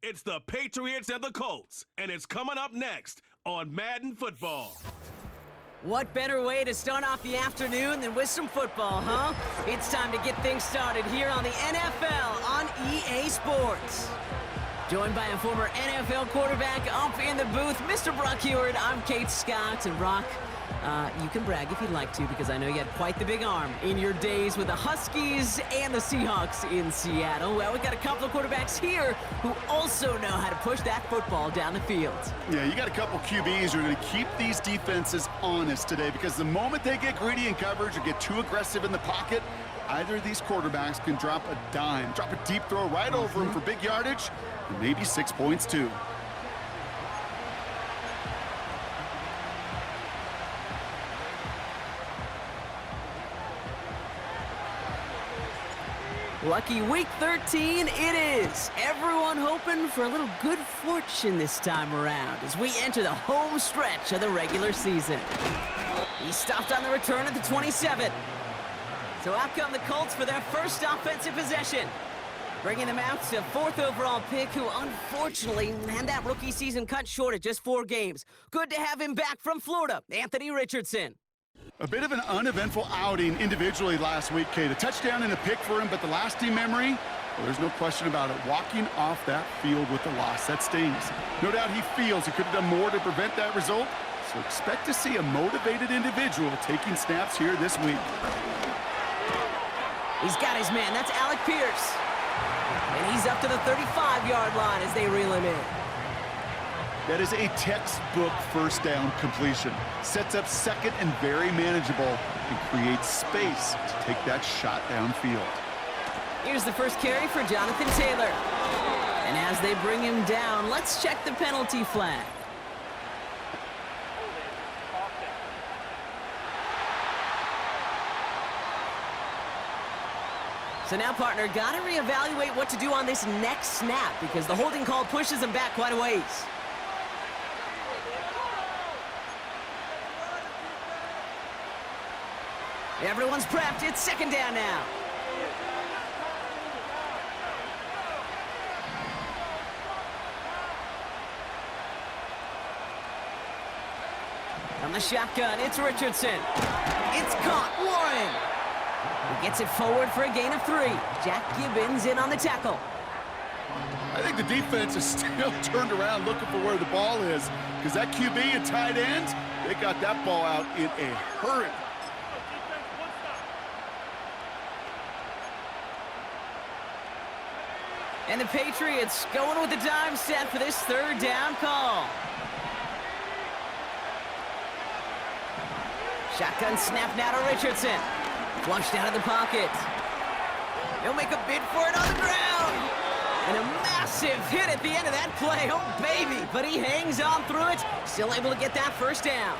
It's the Patriots and the Colts, and it's coming up next on Madden Football. What better way to start off the afternoon than with some football, huh? It's time to get things started here on the NFL on EA Sports. Joined by a former NFL quarterback up in the booth, Mr. Brock Heward. I'm Kate Scott, and Brock, you can brag if you'd like to, because I know you had quite the big arm in your days with the Huskies and the Seahawks in Seattle. Well, we got a couple of quarterbacks here who also know how to push that football down the field. Yeah, you got a couple QBs who are going to keep these defenses honest today, because the moment they get greedy in coverage or get too aggressive in the pocket, either of these quarterbacks can drop a dime, drop a deep throw right over him for big yardage, and maybe 6 points too. Lucky week 13 it is. Everyone hoping for a little good fortune this time around as we enter the home stretch of the regular season. He stopped on the return at the 27. So out come the Colts for their first offensive possession. Bringing them out to 4th overall pick, who unfortunately had that rookie season cut short at just 4 games. Good to have him back from Florida, Anthony Richardson. A bit of an uneventful outing individually last week, Kate. A touchdown and a pick for him, but the lasting memory, well, there's no question about it. Walking off that field with the loss, that stings. No doubt he feels he could have done more to prevent that result, so expect to see a motivated individual taking snaps here this week. He's got his man. That's Alec Pierce. And he's up to the 35-yard line as they reel him in. That is a textbook first down completion. Sets up second and very manageable, and creates space to take that shot downfield. Here's the first carry for Jonathan Taylor. And as they bring him down, let's check the penalty flag. So now, partner, got to reevaluate what to do on this next snap, because the holding call pushes him back quite a ways. Everyone's prepped. It's second down now. From the shotgun, it's Richardson. It's caught. Warren. He gets it forward for a gain of 3. Jack Gibbons in on the tackle. I think the defense is still turned around looking for where the ball is, because that QB and tight end, they got that ball out in a hurry. And the Patriots going with the dime set for this 3rd down call. Shotgun snap now to Richardson. Flushed out of the pocket. He'll make a bid for it on the ground. And a massive hit at the end of that play. Oh, baby. But he hangs on through it. Still able to get that first down.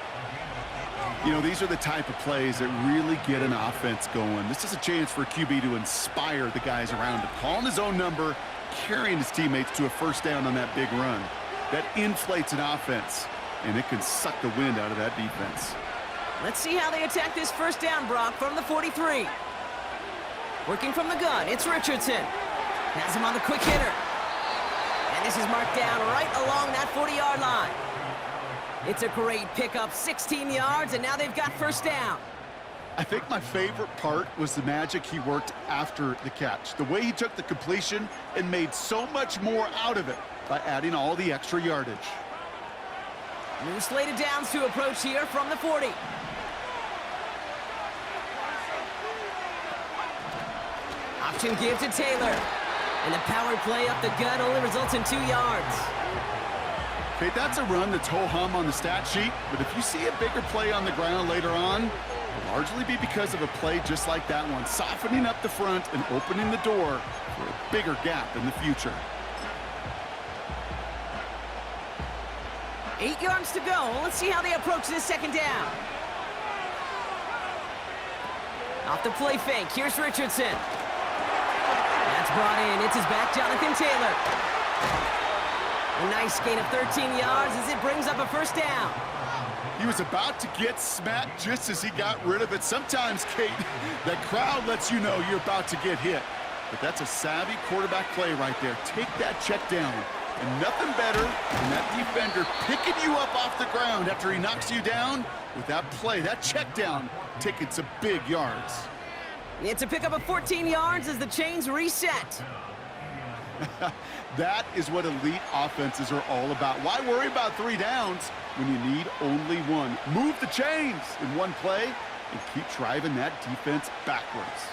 You know, these are the type of plays that really get an offense going. This is a chance for a QB to inspire the guys around him. Calling his own number, carrying his teammates to a first down on that big run. That inflates an offense, and it can suck the wind out of that defense. Let's see how they attack this first down, Brock, from the 43. Working from the gun, it's Richardson. Has him on the quick hitter. And this is marked down right along that 40-yard line. It's a great pickup, 16 yards, and now they've got first down. I think my favorite part was the magic he worked after the catch. The way he took the completion and made so much more out of it by adding all the extra yardage. New slated downs to approach here from the 40. Option give to Taylor. And the power play up the gut only results in 2 yards. Okay, that's a run that's ho-hum on the stat sheet, but if you see a bigger play on the ground later on, it'll largely be because of a play just like that one, softening up the front and opening the door for a bigger gap in the future. 8 yards to go. Let's see how they approach this second down. Off the play fake. Here's Richardson. That's brought in. It's his back, Jonathan Taylor. A nice gain of 13 yards as it brings up a first down. He was about to get smacked just as he got rid of it. Sometimes, Kate, that crowd lets you know you're about to get hit. But that's a savvy quarterback play right there. Take that check down. And nothing better than that defender picking you up off the ground after he knocks you down with that play, that check down, taking some big yards. It's a pickup of 14 yards as the chains reset. That is what elite offenses are all about. Why worry about 3 downs when you need only 1? Move the chains in one play and keep driving that defense backwards.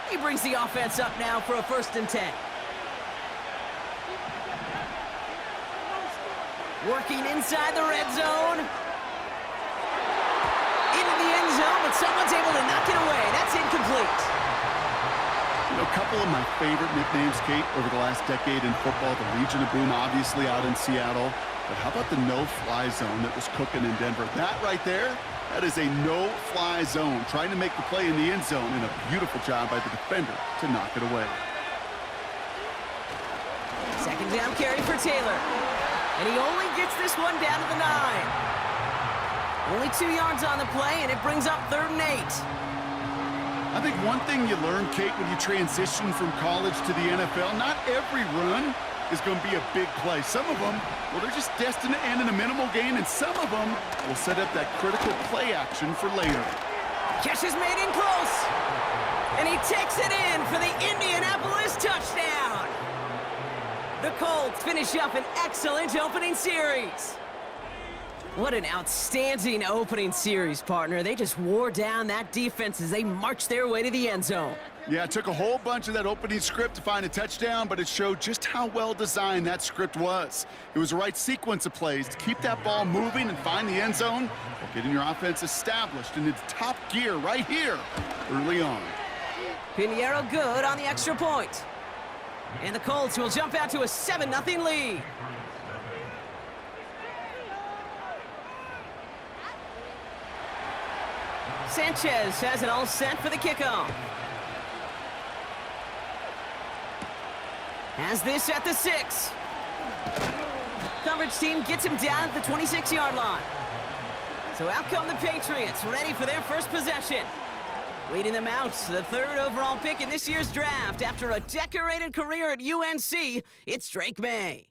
He brings the offense up now for a 1st and 10. Working inside the red zone. Into the end zone, but someone's able to knock it away. That's incomplete. You know, a couple of my favorite nicknames, Kate, over the last decade in football. The Legion of Boom, obviously, out in Seattle. But how about the no-fly zone that was cooking in Denver? That right there, that is a no-fly zone. Trying to make the play in the end zone, and a beautiful job by the defender to knock it away. 2nd down carry for Taylor. And he only gets this one down to the 9. Only 2 yards on the play, and it brings up 3rd and 8. I think one thing you learn, Kate, when you transition from college to the NFL, not every run is going to be a big play. Some of them, well, they're just destined to end in a minimal gain, and some of them will set up that critical play action for later. Catch is made in close. And he takes it in for the Indianapolis touchdown. The Colts finish up an excellent opening series. What an outstanding opening series, partner. They just wore down that defense as they marched their way to the end zone. Yeah, it took a whole bunch of that opening script to find a touchdown, but it showed just how well designed that script was. It was the right sequence of plays to keep that ball moving and find the end zone while getting your offense established in its top gear right here early on. Pinheiro good on the extra point. And the Colts will jump out to a 7-0 lead. Sanchez has it all set for the kickoff. Has this at the 6. Coverage team gets him down at the 26-yard line. So out come the Patriots, ready for their first possession. Leading them out, the 3rd overall pick in this year's draft. After a decorated career at UNC, it's Drake May.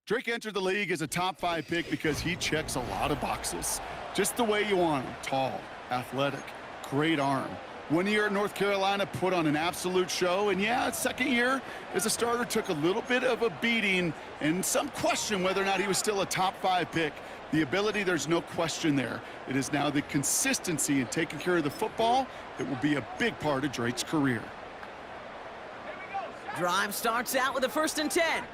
Drake entered the league as a top 5 pick because he checks a lot of boxes. Just the way you want him. Tall, athletic, great arm. 1 year at North Carolina, put on an absolute show. And yeah, 2nd year as a starter took a little bit of a beating and some question whether or not he was still a top 5 pick. The ability, there's no question there. It is now the consistency in taking care of the football that will be a big part of Drake's career. Drive starts out with a 1st and 10.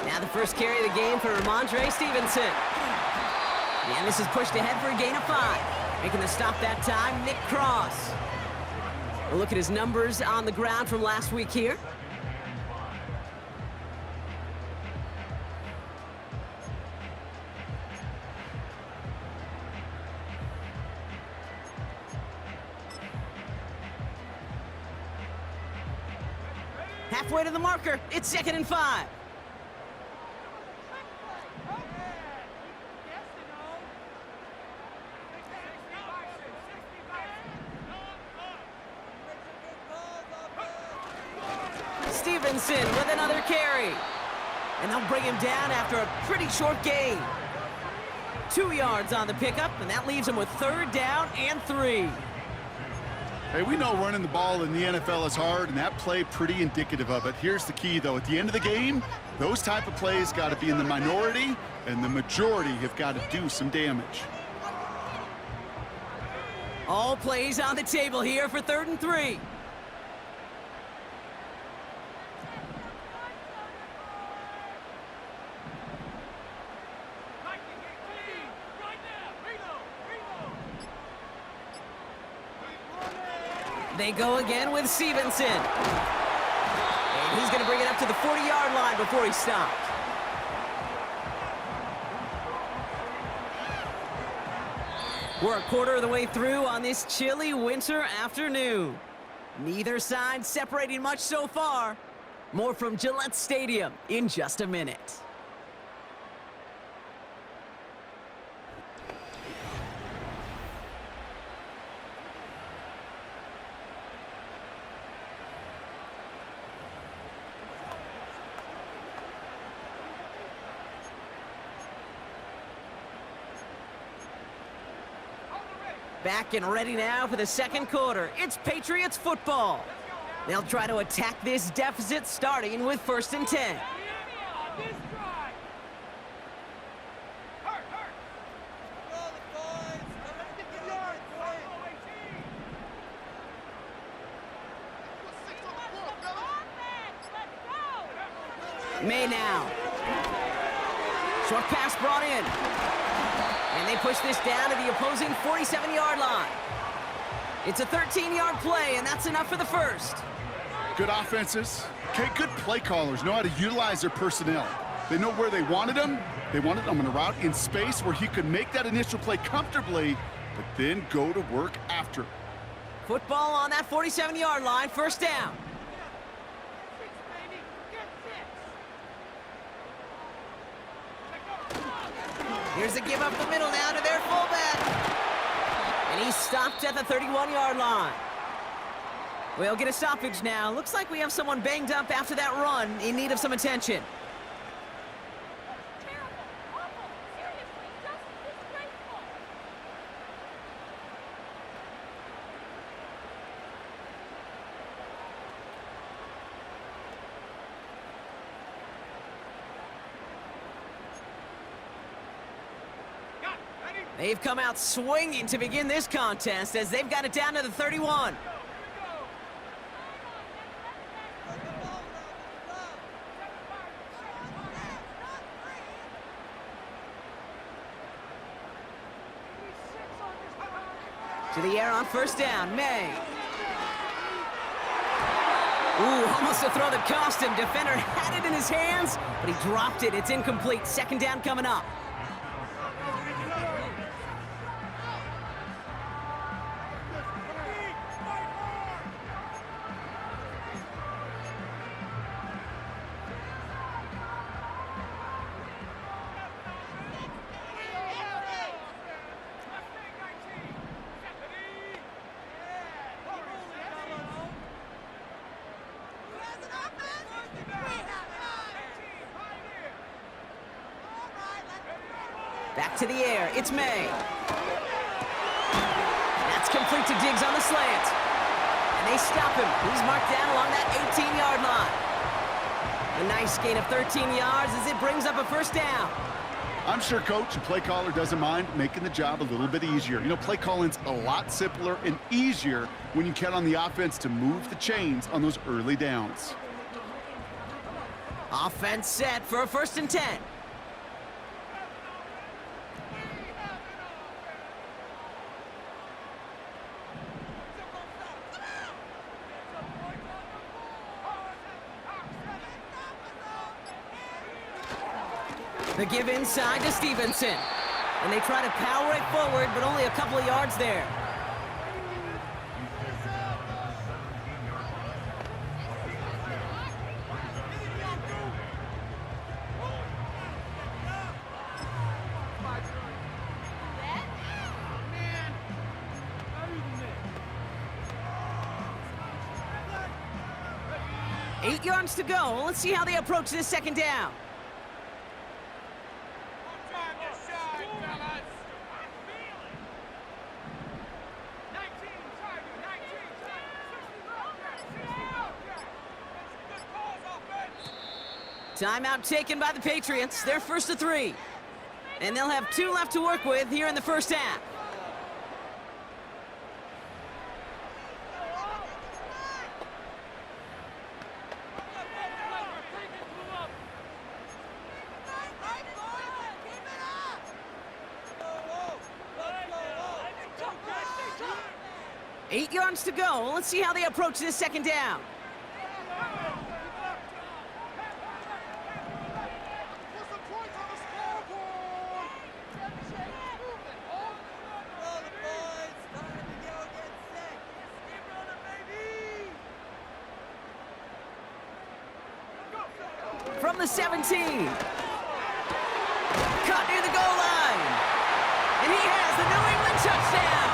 Now the first carry of the game for Ramondre Stevenson. And this is pushed ahead for a gain of 5. Making the stop that time, Nick Cross. A look at his numbers on the ground from last week here. Halfway to the marker, it's 2nd and 5. Stevenson with another carry. And they'll bring him down after a pretty short gain. 2 yards on the pickup, and that leaves him with 3rd down and 3. Hey, we know running the ball in the NFL is hard, and that play pretty indicative of it. Here's the key, though. At the end of the game, those type of plays got to be in the minority, and the majority have got to do some damage. All plays on the table here for 3rd and 3. They go again with Stevenson. And he's going to bring it up to the 40-yard line before he stopped. We're a quarter of the way through on this chilly winter afternoon. Neither side separating much so far. More from Gillette Stadium in just a minute. Back and ready now for the second quarter. It's Patriots football. They'll try to attack this deficit starting with 1st and 10. May now. Short pass brought in. And they push this down to the opposing 47-yard line. It's a 13-yard play, and that's enough for the first. Good offenses. Okay, good play callers know how to utilize their personnel. They know where they wanted him. They wanted him on a route in space where he could make that initial play comfortably, but then go to work after. Football on that 47-yard line, 1st down. Here's a give up the middle now to their fullback. And he's stopped at the 31-yard line. We'll get a stoppage now. Looks like we have someone banged up after that run in need of some attention. They've come out swinging to begin this contest as they've got it down to the 31. To the air on 1st down, May. Ooh, almost a throw that cost him. Defender had it in his hands, but he dropped it. It's incomplete. 2nd down coming up. Back to the air, it's May. That's complete to Diggs on the slant. And they stop him. He's marked down along that 18-yard line. A nice gain of 13 yards as it brings up a 1st down. I'm sure coach and play caller doesn't mind making the job a little bit easier. You know, play calling's a lot simpler and easier when you count on the offense to move the chains on those early downs. Offense set for a 1st and 10. The give inside to Stevenson. And they try to power it forward, but only a couple of yards there. Eight yards to go. Let's see how they approach this 2nd down. Timeout taken by the Patriots. They're 1st to 3. And they'll have 2 left to work with here in the 1st half. Eight yards to go. Let's see how they approach this 2nd down. From the 17. Caught near the goal line. And he has the New England touchdown.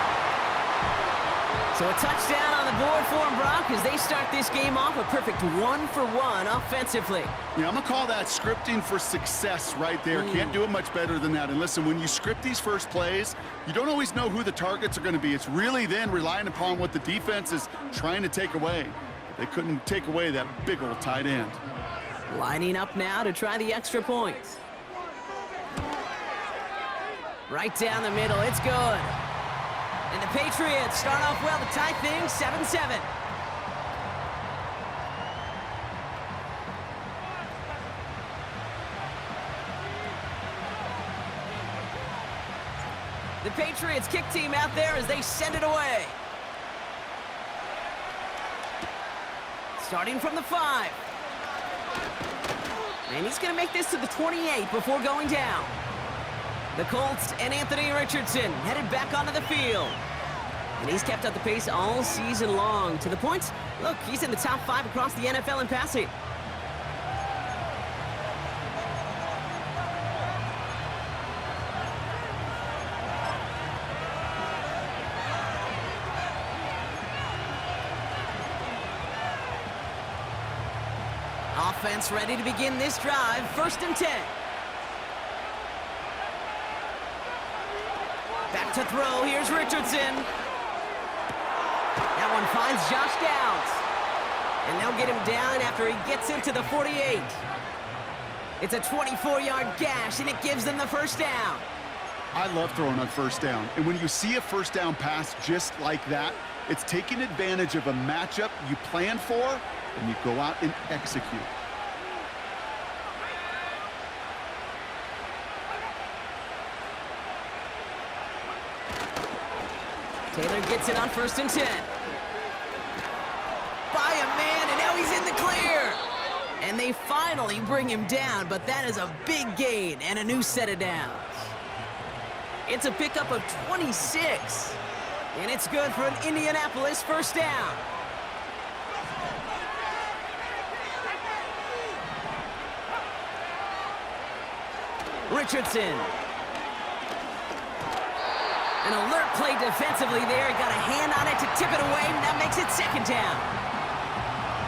So a touchdown on on the board for them, Brock, as they start this game off a perfect 1-for-1 offensively. Yeah, I'm going to call that scripting for success right there. Can't do it much better than that. And listen, when you script these first plays, you don't always know who the targets are going to be. It's really then relying upon what the defense is trying to take away. They couldn't take away that big old tight end. Lining up now to try the extra point. Right down the middle, it's good. And the Patriots start off well to tie things 7-7. The Patriots kick team out there as they send it away. Starting from the 5. And he's going to make this to the 28 before going down. The Colts and Anthony Richardson headed back onto the field. And he's kept up the pace all season long. To the point, look, he's in the top 5 across the NFL in passing. Offense ready to begin this drive. 1st and 10. Back to throw. Here's Richardson. That one finds Josh Downs. And they'll get him down after he gets into the 48. It's a 24-yard gash, and it gives them the first down. I love throwing on first down. And when you see a first down pass just like that, it's taking advantage of a matchup you plan for, and you go out and execute. Taylor gets it on 1st and 10. By a man, and now he's in the clear. And they finally bring him down, but that is a big gain and a new set of downs. It's a pickup of 26. And it's good for an Indianapolis first down. Richardson. An alert play defensively there. He got a hand on it to tip it away, and that makes it 2nd down.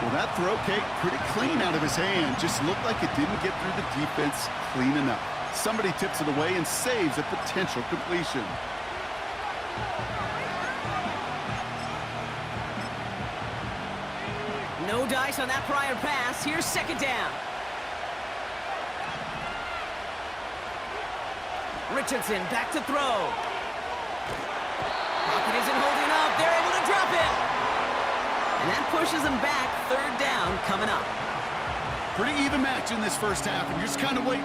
Well, that throw cake pretty clean out of his hand. Just looked like it didn't get through the defense clean enough. Somebody tips it away and saves a potential completion. No dice on that prior pass. Here's 2nd down. Richardson back to throw. Pocket isn't holding up. They're able to drop it. And that pushes them back. 3rd down coming up. Pretty even match in this first half, and you're just kind of waiting.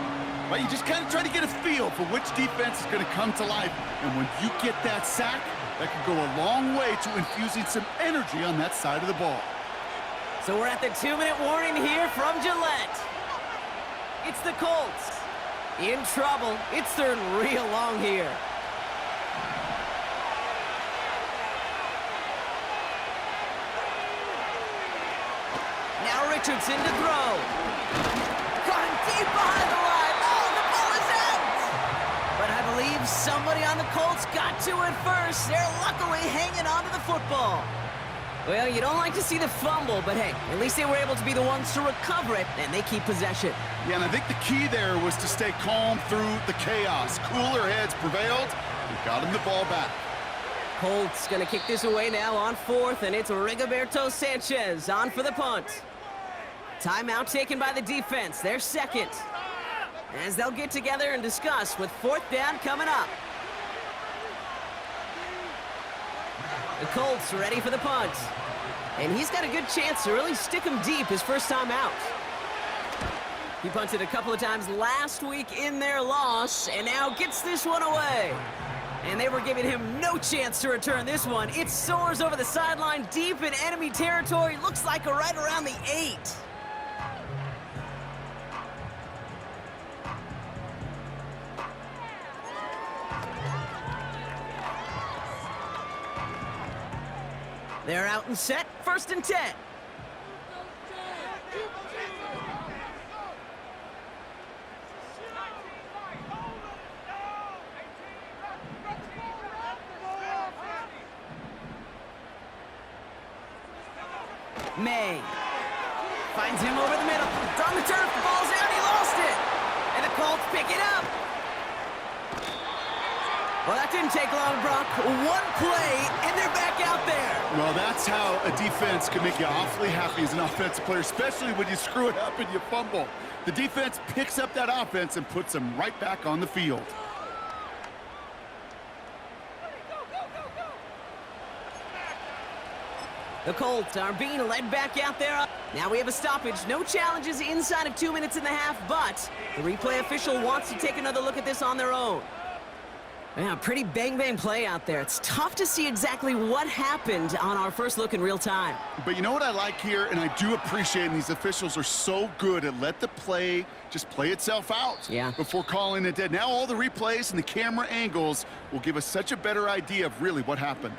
Right? You just kind of try to get a feel for which defense is going to come to life. And when you get that sack, that can go a long way to infusing some energy on that side of the ball. So we're at the 2-minute warning here from Gillette. It's the Colts. In trouble. It's 3rd and real long here. Now Richardson to throw. Caught him deep behind the line. Oh, the ball is out. But I believe somebody on the Colts got to it first. They're luckily hanging on to the football. Well, you don't like to see the fumble, but hey, at least they were able to be the ones to recover it, and they keep possession. Yeah, and I think the key there was to stay calm through the chaos. Cooler heads prevailed and got him the ball back. Colts gonna kick this away now on 4th, and it's Rigoberto Sanchez on for the punt. Timeout taken by the defense, their 2nd. As they'll get together and discuss with 4th down coming up. The Colts ready for the punt. And he's got a good chance to really stick him deep his first time out. He punted a couple of times last week in their loss, and now gets this one away. And they were giving him no chance to return this one. It soars over the sideline deep in enemy territory. Looks like right around the 8. They're out and set. 1st and 10. May finds him over the middle. It's on the turf. The ball's out. He lost it. And the Colts pick it up. Well, that didn't take long, Brock. One play, and they're back out there. Well, that's how a defense can make you awfully happy as an offensive player, especially when you screw it up and you fumble. The defense picks up that offense and puts them right back on the field. The Colts are being led back out there. Now we have a stoppage. No challenges inside of 2 minutes and a half, but the replay official wants to take another look at this on their own. Yeah, pretty bang-bang play out there. It's tough to see exactly what happened on our first look in real time. But you know what I like here, and I do appreciate, and these officials are so good at let the play just play itself out before calling it dead. Now all the replays and the camera angles will give us such a better idea of really what happened.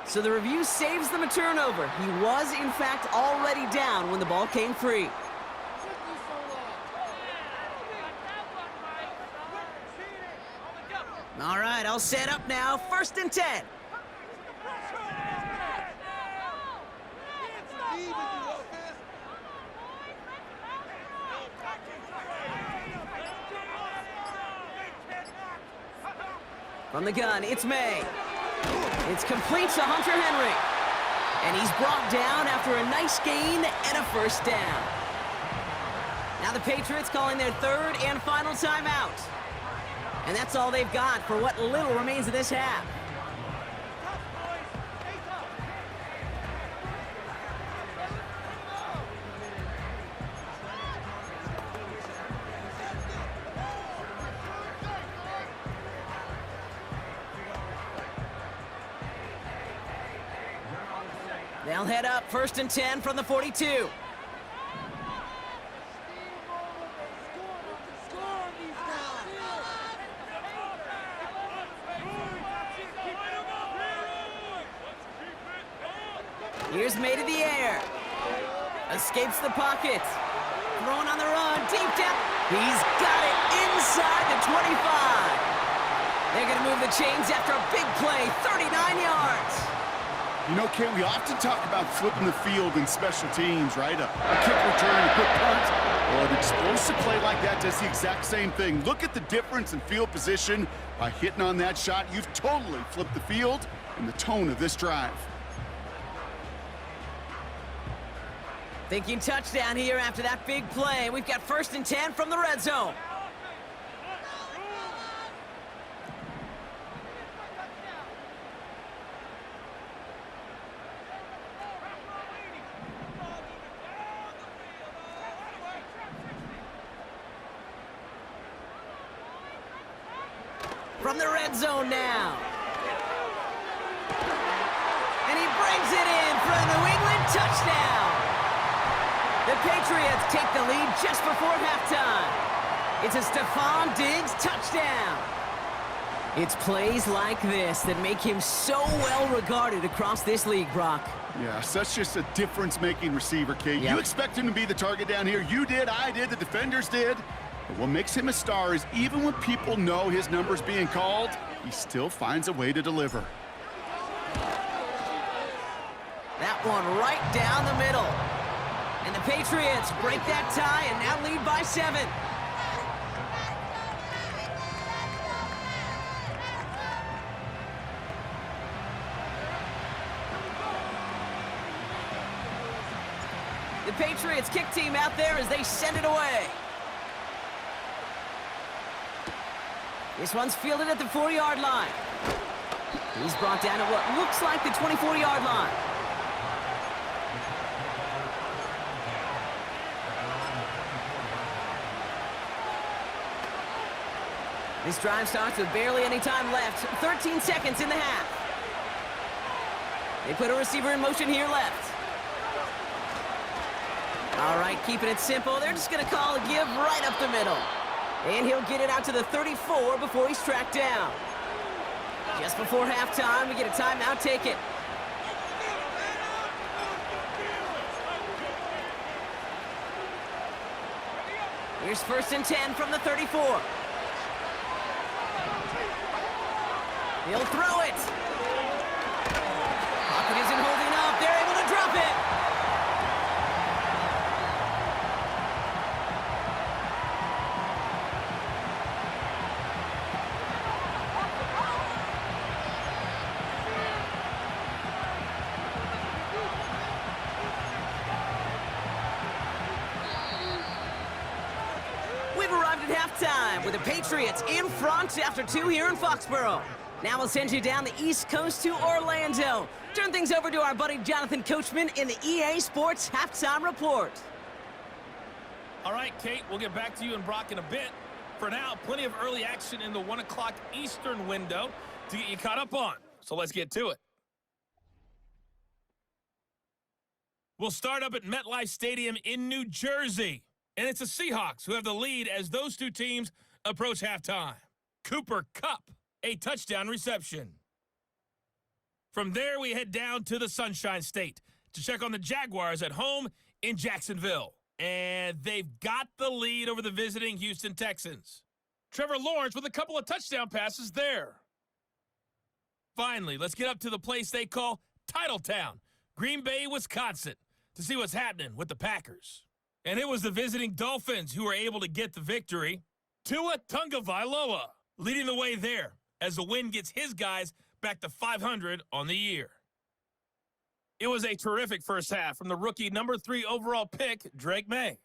So the review saves them a turnover. He was, in fact, already down when the ball came free. All right, I'll set up now. 1st and 10. From the gun, it's May. It's complete to Hunter Henry. And he's brought down after a nice gain and a 1st down. Now the Patriots calling their 3rd and final timeout. And that's all they've got for what little remains of this half. They'll head up 1st and 10 from the 42. Here's May to the air. Escapes the pocket. Throwing on the run. Deep down. He's got it inside the 25. They're going to move the chains after a big play. 39 yards. You know, Ken, we often talk about flipping the field in special teams, right? A kick return, a quick punt. Well, an explosive play like that does the exact same thing. Look at the difference in field position. By hitting on that shot, you've totally flipped the field and the tone of this drive. Thinking touchdown here after that big play. We've got 1st and 10 from the red zone. From the red zone now. And he brings it in for a New England touchdown. The Patriots take the lead just before halftime. It's a Stephon Diggs touchdown. It's plays like this that make him so well regarded across this league, Brock. Yeah, such just a difference-making receiver, Kate. You expect him to be the target down here. You did, I did, the defenders did. But what makes him a star is even when people know his number's being called, he still finds a way to deliver. That one right down the middle. And the Patriots break that tie and now lead by 7. The Patriots kick team out there as they send it away. This one's fielded at the 4-yard line. He's brought down at what looks like the 24-yard line. This drive starts with barely any time left. 13 seconds in the half. They put a receiver in motion here left. All right, keeping it simple. They're just going to call a give right up the middle. And he'll get it out to the 34 before he's tracked down. Just before halftime, we get a timeout. Take it. Here's 1st and 10 from the 34. He'll throw it. Pocketed started at halftime with the Patriots in front after 2 here in Foxborough. Now we'll send you down the East Coast to Orlando. Turn things over to our buddy Jonathan Coachman in the EA Sports Halftime Report. All right, Kate, we'll get back to you and Brock in a bit. For now, plenty of early action in the 1 o'clock Eastern window to get you caught up on. So let's get to it. We'll start up at MetLife Stadium in New Jersey. And it's the Seahawks who have the lead as those two teams approach halftime. Cooper Kupp, a touchdown reception. From there, we head down to the Sunshine State to check on the Jaguars at home in Jacksonville. And they've got the lead over the visiting Houston Texans. Trevor Lawrence with a couple of touchdown passes there. Finally, let's get up to the place they call Titletown, Green Bay, Wisconsin, to see what's happening with the Packers. And it was the visiting Dolphins who were able to get the victory. Tua Tagovailoa leading the way there as the win gets his guys back to 500 on the year. It was a terrific first half from the rookie number 3 overall pick, Drake May.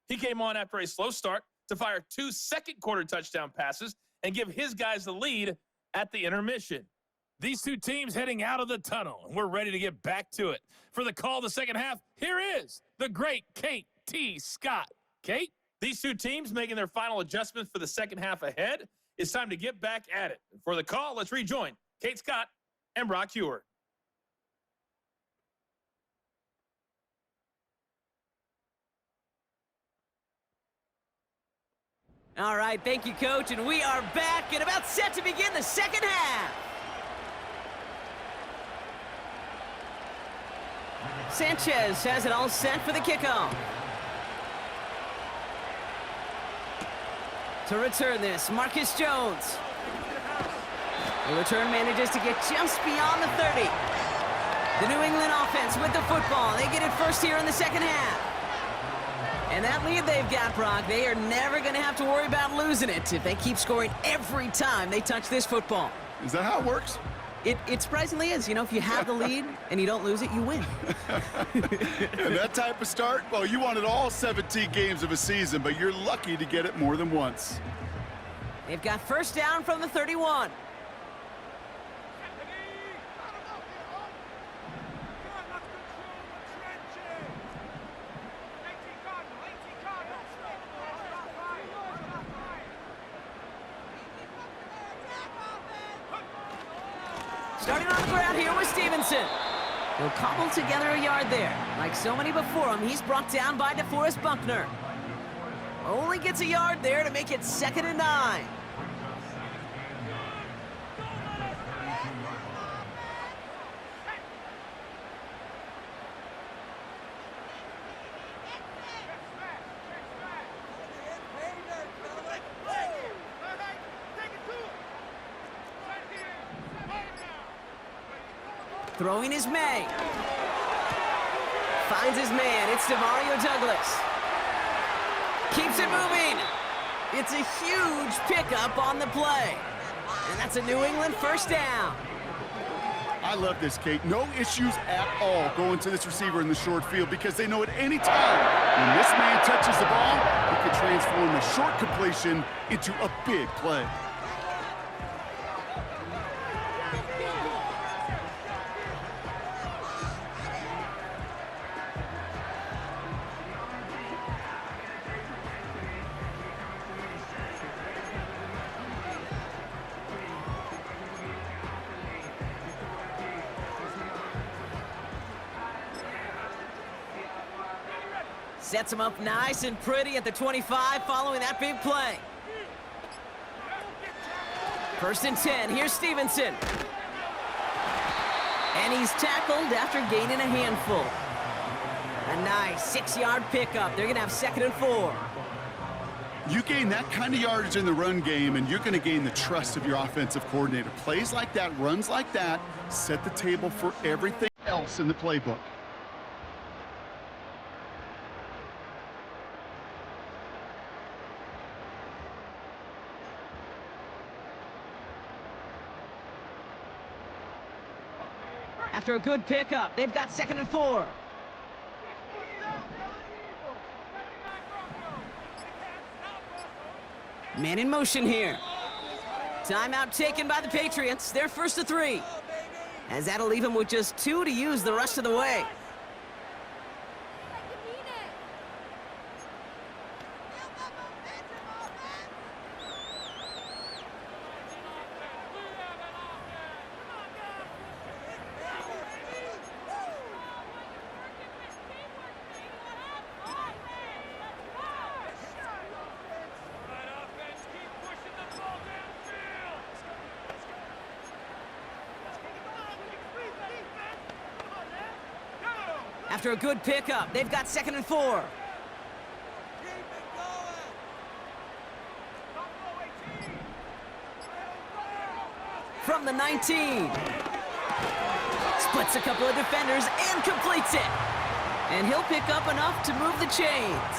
He came on after a slow start to fire 2 second-quarter touchdown passes and give his guys the lead at the intermission. These two teams heading out of the tunnel, and we're ready to get back to it. For the call of the second half, here is the great Kate T. Scott. Kate, these two teams making their final adjustments for the second half ahead. It's time to get back at it. For the call, let's rejoin Kate Scott and Brock Heward. All right, thank you, Coach, and we are back and about set to begin the second half. Sanchez has it all set for the kickoff. To return this, Marcus Jones. The return manages to get just beyond the 30. The New England offense with the football. They get it first here in the second half. And that lead they've got, Brock, they are never going to have to worry about losing it if they keep scoring every time they touch this football. Is that how it works? It surprisingly is. You know, if you have the lead and you don't lose it, you win. And that type of start, well, you wanted all 17 games of a season, but you're lucky to get it more than once. They've got first down from the 31. Starting on the ground here with Stevenson. He'll cobble together a yard there. Like so many before him, he's brought down by DeForest Buckner. Only gets a yard there to make it 2nd and 9. Throwing is May. Finds his man. It's DeMario Douglas. Keeps it moving. It's a huge pickup on the play. And that's a New England first down. I love this, Kate. No issues at all going to this receiver in the short field because they know at any time when this man touches the ball, he can transform a short completion into a big play. Sets him up nice and pretty at the 25 following that big play. 1st and 10. Here's Stevenson. And he's tackled after gaining a handful. A nice 6-yard pickup. They're going to have 2nd and 4. You gain that kind of yardage in the run game, and you're going to gain the trust of your offensive coordinator. Plays like that, runs like that, set the table for everything else in the playbook. After a good pickup, they've got 2nd and 4. Man in motion here. Timeout taken by the Patriots. They're first to 3. As that'll leave them with just 2 to use the rest of the way. After a good pickup, they've got 2nd and 4. From the 19. Splits a couple of defenders and completes it. And he'll pick up enough to move the chains.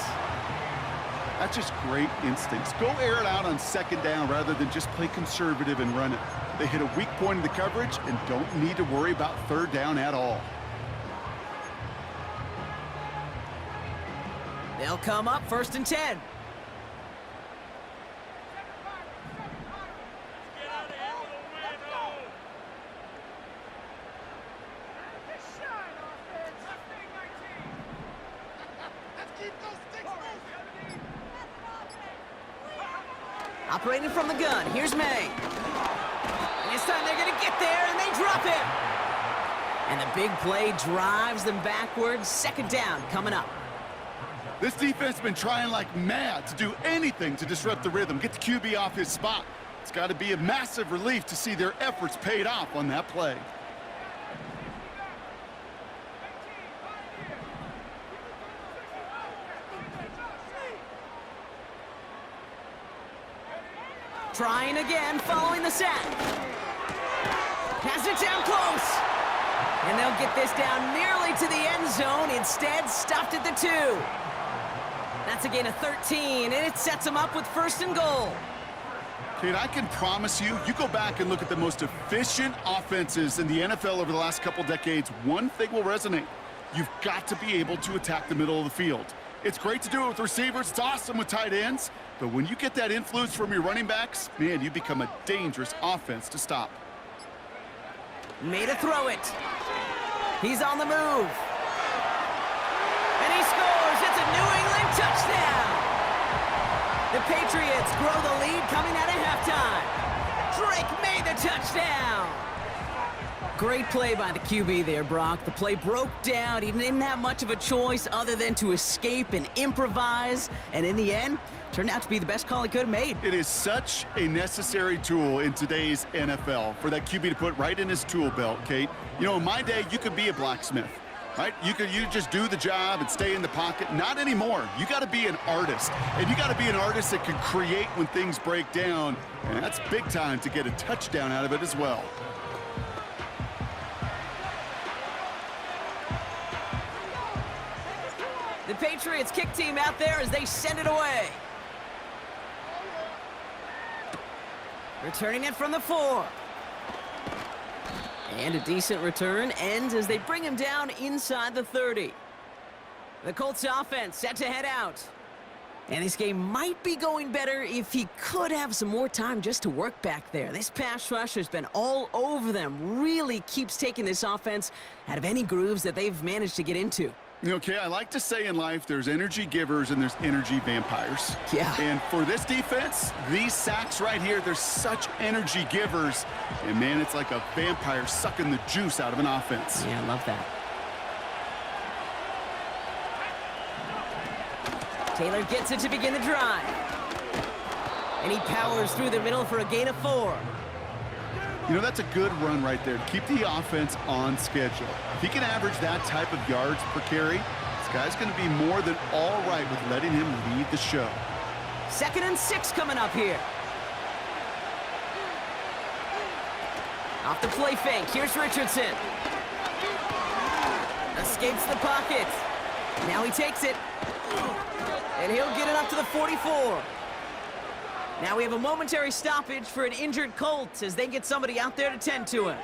That's just great instincts. Go air it out on 2nd down rather than just play conservative and run it. They hit a weak point in the coverage and don't need to worry about 3rd down at all. They'll come up 1st and 10. Operating from the gun, here's May. And this time they're going to get there, and they drop him. And the big play drives them backwards. 2nd down coming up. This defense has been trying like mad to do anything to disrupt the rhythm, get the QB off his spot. It's got to be a massive relief to see their efforts paid off on that play. Trying again, following the sack. Has it down close. And they'll get this down nearly to the end zone. Instead, stopped at the 2. That's a gain of 13, and it sets them up with 1st and goal. Kate, I can promise you, you go back and look at the most efficient offenses in the NFL over the last couple decades, one thing will resonate. You've got to be able to attack the middle of the field. It's great to do it with receivers. It's awesome with tight ends. But when you get that influence from your running backs, man, you become a dangerous offense to stop. Made a throw it. He's on the move. And he scores. It's a New England touchdown. The Patriots grow the lead coming out of halftime. Drake made the touchdown. Great play by the QB there, Brock. The play broke down. He didn't have much of a choice other than to escape and improvise. And in the end, turned out to be the best call he could have made. It is such a necessary tool in today's NFL for that QB to put right in his tool belt, Kate. You know, in my day, you could be a blacksmith, right? You just do the job and stay in the pocket. Not anymore. You got to be an artist. And you got to be an artist that can create when things break down. And that's big time to get a touchdown out of it as well. The Patriots kick team out there as they send it away. Returning it from the 4. And a decent return ends as they bring him down inside the 30. The Colts offense set to head out. And this game might be going better if he could have some more time just to work back there. This pass rush has been all over them. Really keeps taking this offense out of any grooves that they've managed to get into. Okay, I like to say in life there's energy givers and there's energy vampires. Yeah. And for this defense, these sacks right here, they're such energy givers. And, man, it's like a vampire sucking the juice out of an offense. Yeah, I love that. Taylor gets it to begin the drive. And he powers through the middle for a gain of 4. You know, that's a good run right there to keep the offense on schedule. If he can average that type of yards per carry, this guy's going to be more than all right with letting him lead the show. 2nd and 6 coming up here. Off the play fake. Here's Richardson. Escapes the pocket. Now he takes it. And he'll get it up to the 44. Now we have a momentary stoppage for an injured Colts as they get somebody out there to tend to him.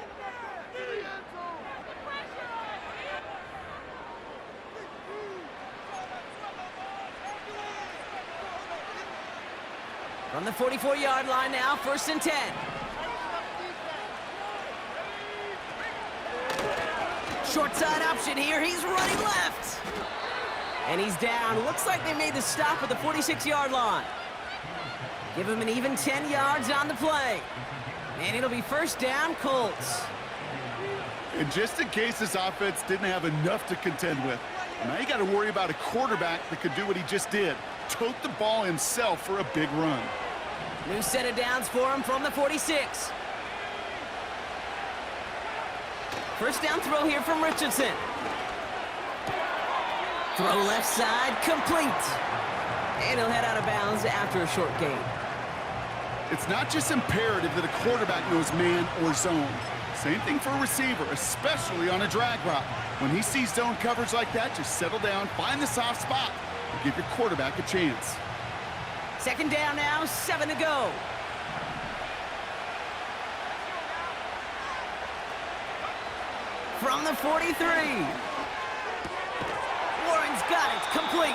From the 44-yard line now, 1st and 10. Short side option here. He's running left. And he's down. Looks like they made the stop at the 46-yard line. Give him an even 10 yards on the play. And it'll be 1st down, Colts. And just in case this offense didn't have enough to contend with, now you got to worry about a quarterback that could do what he just did. Tote the ball himself for a big run. New set of downs for him from the 46. 1st down throw here from Richardson. Throw left side, complete. And he'll head out of bounds after a short gain. It's not just imperative that a quarterback knows man or zone. Same thing for a receiver, especially on a drag route. When he sees zone coverage like that, just settle down, find the soft spot, and give your quarterback a chance. 2nd down now, 7 to go. From the 43. Warren's got it, complete.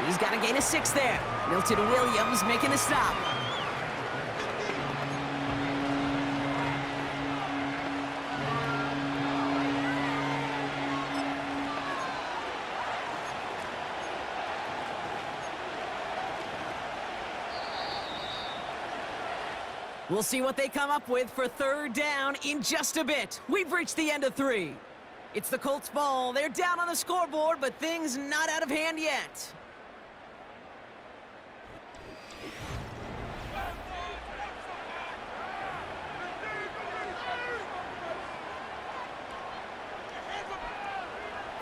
He's got a gain of 6 there. Milton Williams making the stop. We'll see what they come up with for 3rd down in just a bit. We've reached the end of 3. It's the Colts ball. They're down on the scoreboard, but things not out of hand yet.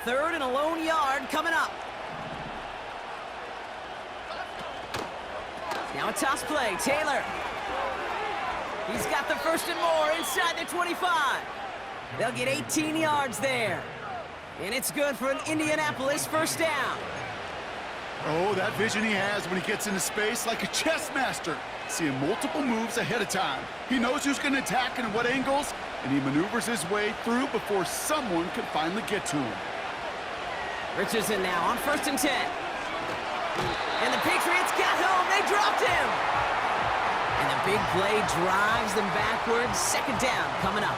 Third and a lone yard coming up. Now a toss play. Taylor. He's got the 1st and more inside the 25. They'll get 18 yards there. And it's good for an Indianapolis 1st down. Oh, that vision he has when he gets into space like a chess master. Seeing multiple moves ahead of time. He knows who's going to attack and at what angles, and he maneuvers his way through before someone can finally get to him. Richardson now on 1st and 10. And the Patriots got home. They dropped him. And the big play drives them backwards. 2nd down coming up.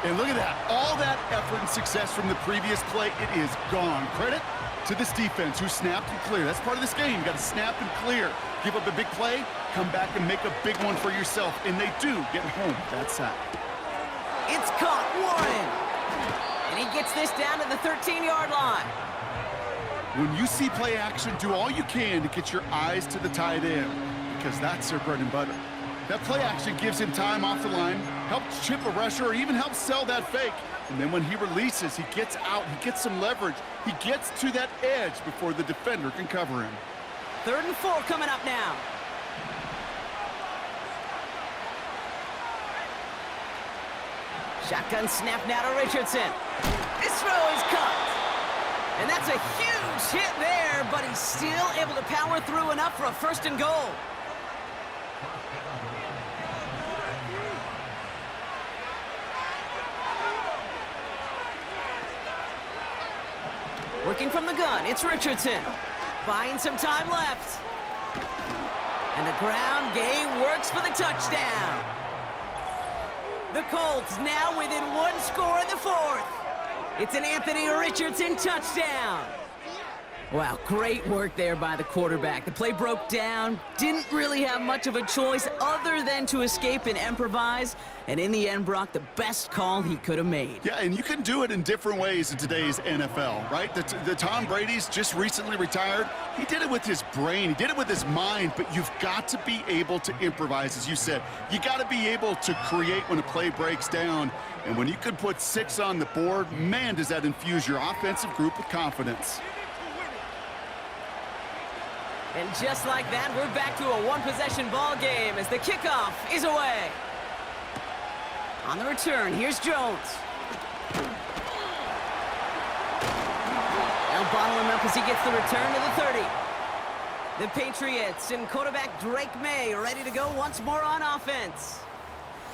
And look at that. All that effort and success from the previous play, it is gone. Credit to this defense who snapped and cleared. That's part of this game. You got to snap and clear. Give up a big play, come back and make a big one for yourself. And they do get home that sack. It's caught, Warren. And he gets this down to the 13-yard line. When you see play action, do all you can to get your eyes to the tight end, because that's their bread and butter. That play action gives him time off the line, helps chip a rusher, or even helps sell that fake. And then when he releases, he gets out, he gets some leverage. He gets to that edge before the defender can cover him. 3rd and 4 coming up now. Shotgun snap now to Richardson. This throw is caught. And that's a huge hit there, but he's still able to power through enough for a 1st and goal. Working from the gun, it's Richardson. Buying some time left. And the ground game works for the touchdown. The Colts now within 1 score in the 4th. It's an Anthony Richardson touchdown. Wow, great work there by the quarterback. The play broke down, didn't really have much of a choice other than to escape and improvise, and in the end, Brock, the best call he could have made. Yeah, and you can do it in different ways in today's NFL, right? The Tom Brady's just recently retired. He did it with his brain. He did it with his mind, but you've got to be able to improvise, as you said. You got to be able to create when a play breaks down, and when you can put 6 on the board, man, does that infuse your offensive group with confidence. And just like that, we're back to a one-possession ball game as the kickoff is away. On the return, here's Jones. They'll bottle him up as he gets the return to the 30. The Patriots and quarterback Drake May ready to go once more on offense.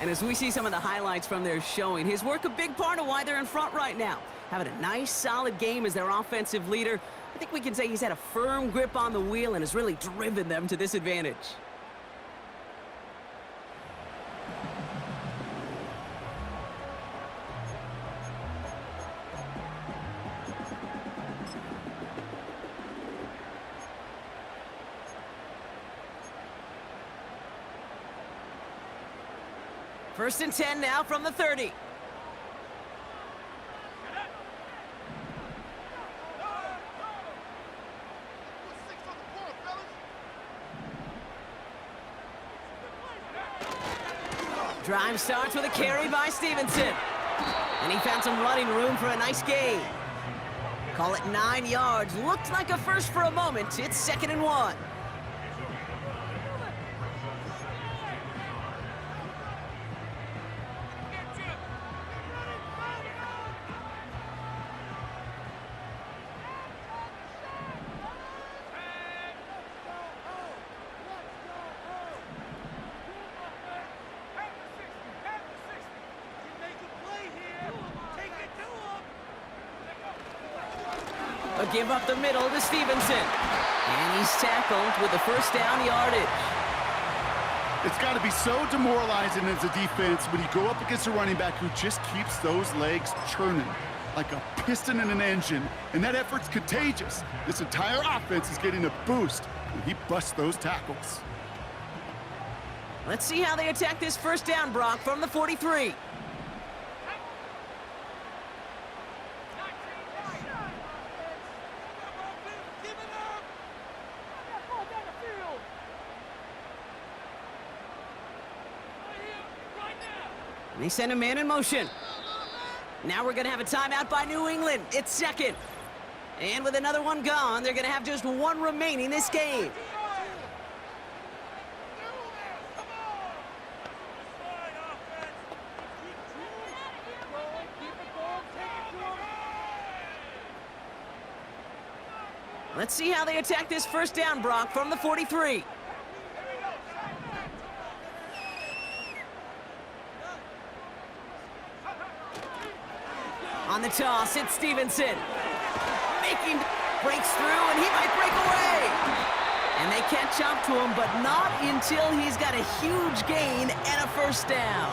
And as we see some of the highlights from their showing, his work a big part of why they're in front right now. Having a nice, solid game as their offensive leader. I think we can say he's had a firm grip on the wheel and has really driven them to this advantage. First and 10 now from the 30. Drive starts with a carry by Stevenson. And he found some running room for a nice gain. Call it 9 yards. Looked like a first for a moment. It's 2nd and 1. A give up the middle to Stevenson. And he's tackled with the first down yardage. It's got to be so demoralizing as a defense when you go up against a running back who just keeps those legs churning like a piston in an engine. And that effort's contagious. This entire offense is getting a boost when he busts those tackles. Let's see how they attack this first down, Brock, from the 43. They send a man in motion. Now we're going to have a timeout by New England. It's 2nd. And with another one gone, they're going to have just one remaining this game. Let's see how they attack this first down, Brock, from the 43. On the toss, it's Stevenson. Breaks through, and he might break away. And they catch up to him, but not until he's got a huge gain and a first down.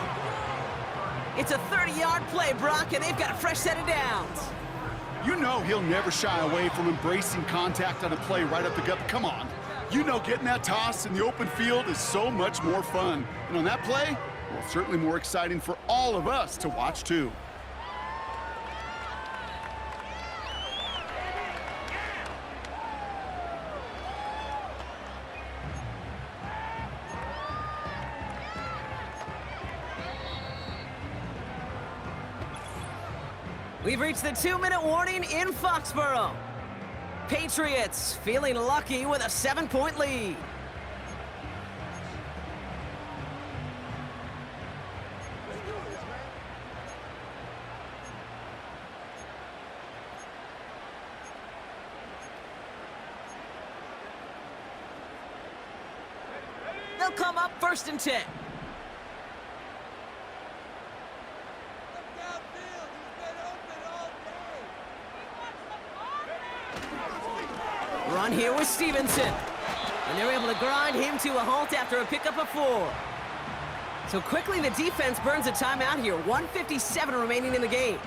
It's a 30-yard play, Brock, and they've got a fresh set of downs. You know he'll never shy away from embracing contact on a play right up the gut. Come on. You know getting that toss in the open field is so much more fun. And on that play, well, certainly more exciting for all of us to watch, too. We've reached the 2-minute warning in Foxborough. Patriots feeling lucky with a 7-point lead. They'll come up 1st and 10. Run here with Stevenson. And they're able to grind him to a halt after a pickup of 4. So quickly the defense burns a timeout here. 1:57 remaining in the game.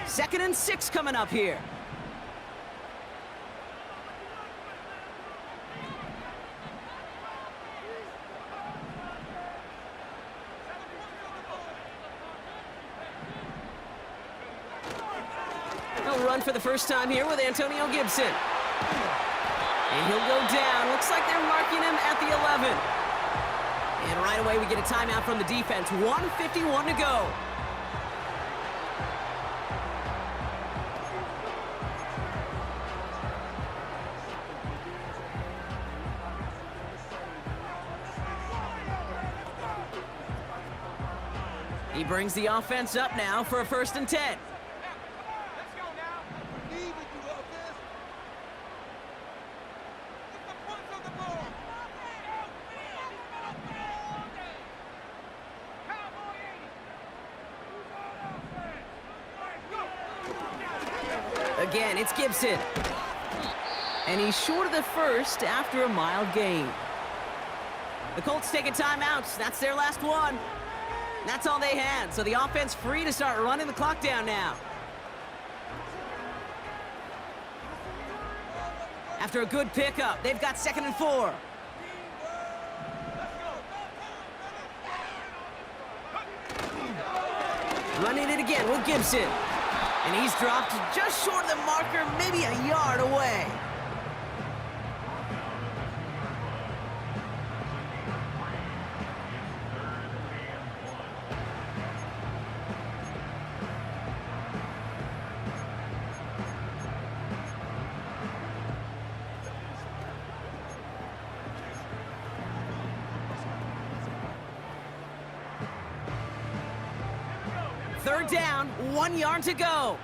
Second and 6 coming up here. He'll run for the first time here with Antonio Gibson. And he'll go down. Looks like they're marking him at the 11. And right away we get a timeout from the defense. 1:51 to go. He brings the offense up now for a 1st and 10. Let's go now. again. It's Gibson. And he's short of the first after a mild gain. The Colts take a timeout. That's their last one. That's all they had, so the offense free to start running the clock down now. After a good pickup, they've got 2nd and 4. Running it again with Gibson. And he's dropped just short of the marker, maybe a yard away. Third down, 1 yard to go.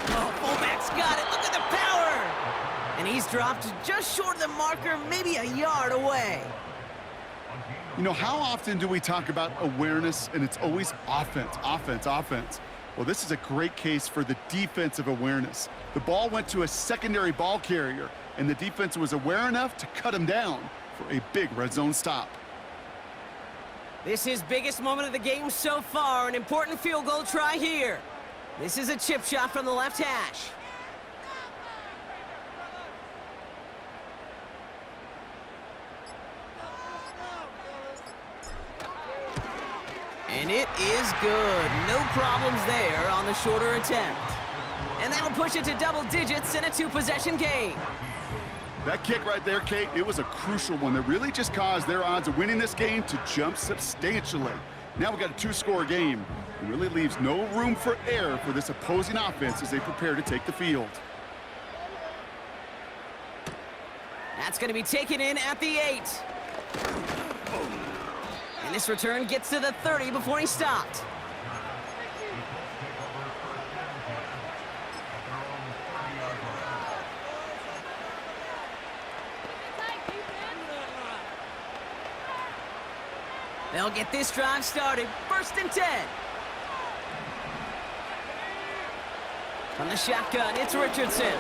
Oh, fullback's got it. Look at the power. And he's dropped just short of the marker, maybe a yard away. You know, how often do we talk about awareness, and it's always offense, offense, offense? Well, this is a great case for the defensive awareness. The ball went to a secondary ball carrier, and the defense was aware enough to cut him down for a big red zone stop. This is biggest moment of the game so far, an important field goal try here. This is a chip shot from the left hash. And it is good. No problems there on the shorter attempt. And that'll push it to double digits in a 2-possession game. That kick right there, Kate, it was a crucial one that really just caused their odds of winning this game to jump substantially. Now we got a 2-score game. It really leaves no room for error for this opposing offense as they prepare to take the field. That's going to be taken in at the 8. And this return gets to the 30 before he stopped. They'll get this drive started. 1st and 10. From the shotgun, it's Richardson.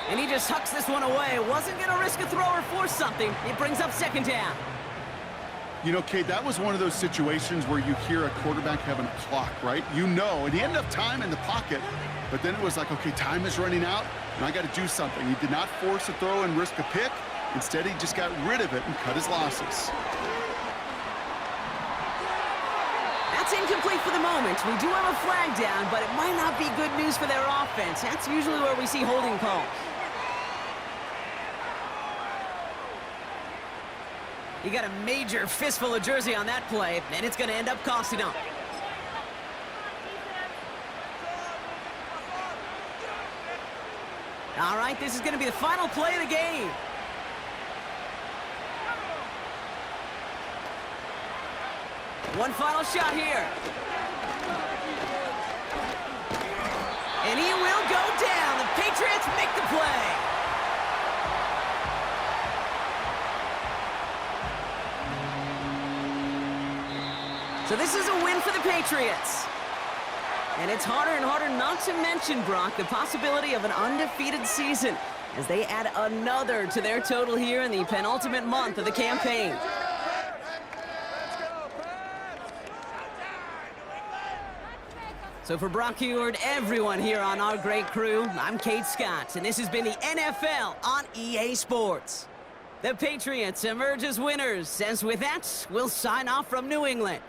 And he just hucks this one away. Wasn't going to risk a throw or force something. It brings up 2nd down. You know, Kate, that was one of those situations where you hear a quarterback having a clock, right? You know, and he had enough time in the pocket, but then it was like, okay, time is running out, and I got to do something. He did not force a throw and risk a pick. Instead, he just got rid of it and cut his losses. That's incomplete for the moment. We do have a flag down, but it might not be good news for their offense. That's usually where we see holding calls. You got a major fistful of jersey on that play, and it's going to end up costing them. All right, this is going to be the final play of the game. One final shot here. And he will go down. The Patriots make the play. So this is a win for the Patriots. And it's harder and harder not to mention, Brock, the possibility of an undefeated season as they add another to their total here in the penultimate month of the campaign. So for Brock Heward, everyone here on our great crew, I'm Kate Scott, and this has been the NFL on EA Sports. The Patriots emerge as winners, as with that, we'll sign off from New England.